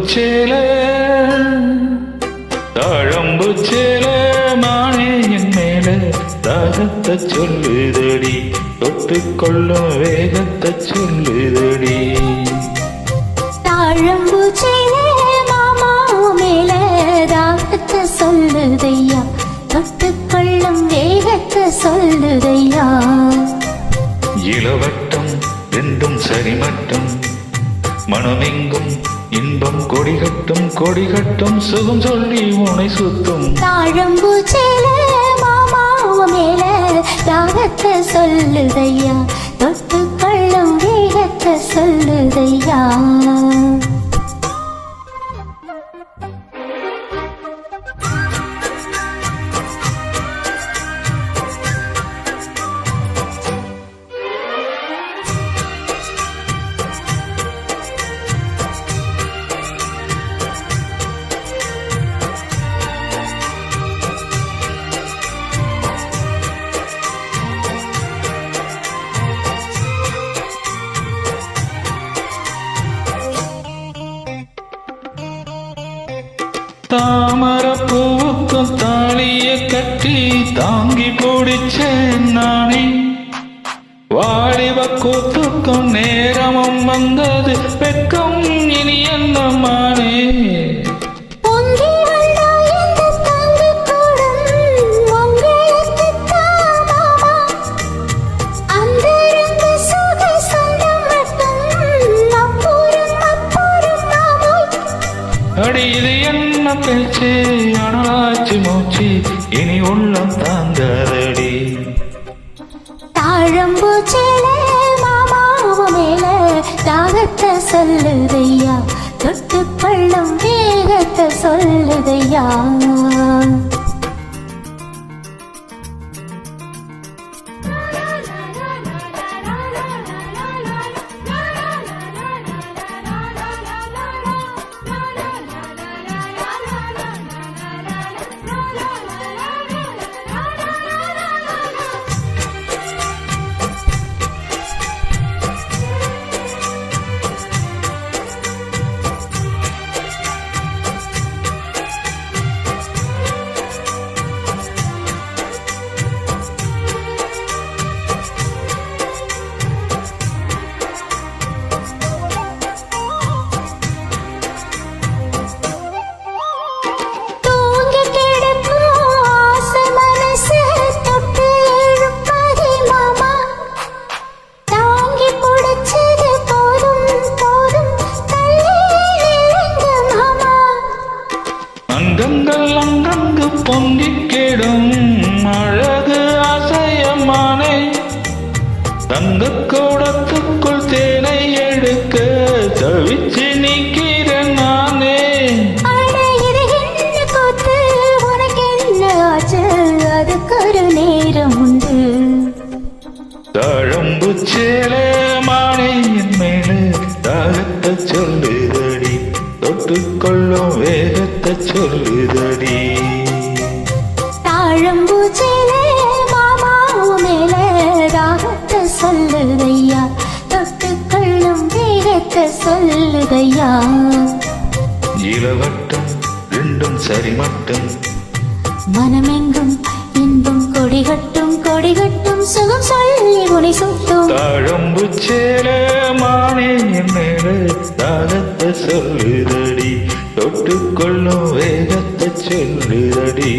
சேலே தாழம்பு சேலே மானே என் மேல தாகத்தை சொல்லுதடி தொட்டுக்கொள்ளும் வேகத்தை சொல்லுதடி தாழம்பு சேலே மாமா மேல தாகத்தை சொல்லுதையா தொட்டுக்கொள்ளும் வேகத்தை சொல்லுதையா இளவட்டம் ரெண்டும் சரிமட்டம் மனமெங்கும் இன்பம் கொடிகட்டும் சுகம் சொல்லி உனை சுத்தும் தாழம்பு சேலே மாமா மேல தாகத்தை சொல்லுதையா தொட்டுக்கொள்ளும் வேகத்தை சொல்லுதையா தாமரப்பூவுக்கும் தாலிய கட்டி தாங்கி பிடிச்சேன் நானே வாலிப கூத்துக்கும் நேரமும் வந்தது வெக்கம் இனி என்ன மானே அடி இது என்ன பேச்சு அனலாச்சு மூச்சு இனி உள்ளம் தாங்காதடி தாழம்பு சேலே மாமா மேல தாகத்தை சொல்லுதையா தொட்டுக்கொள்ளும் வேகத்தை சொல்லுதையா அங்கங்கு பொங்கிக் கெடும் அழகு அசையமானே தங்க கூடத்துக்குள் தேனை எடுக்க தவிச்சு நிற்கிறேன் நானே அதுக்கு ஒரு நேரம் உண்டு தாழம்பு சேலே மானே என் மேல தாகத்தை சொல்லுதடி தொட்டுக்கொள்ளும் வேகத்தை சொல்லுதடி தாழம்பு சேலே மாமா மேல தாகத்தை சொல்லுதையா தொட்டுக்கொள்ளும் வேகத்தை சொல்லுதையா இளவட்டம் ரெண்டும் சரிமட்டம் மனமெங்கும் இன்பம் கொடிகட்டும் சுகம் சொல்லி உனை சுத்தும் தாழம்பு சேலே மானே என் மேல தாகத்தை சொல்லுதடி தொட்டுக்கொள்ளும் வேகத்தை சொல்லுதடி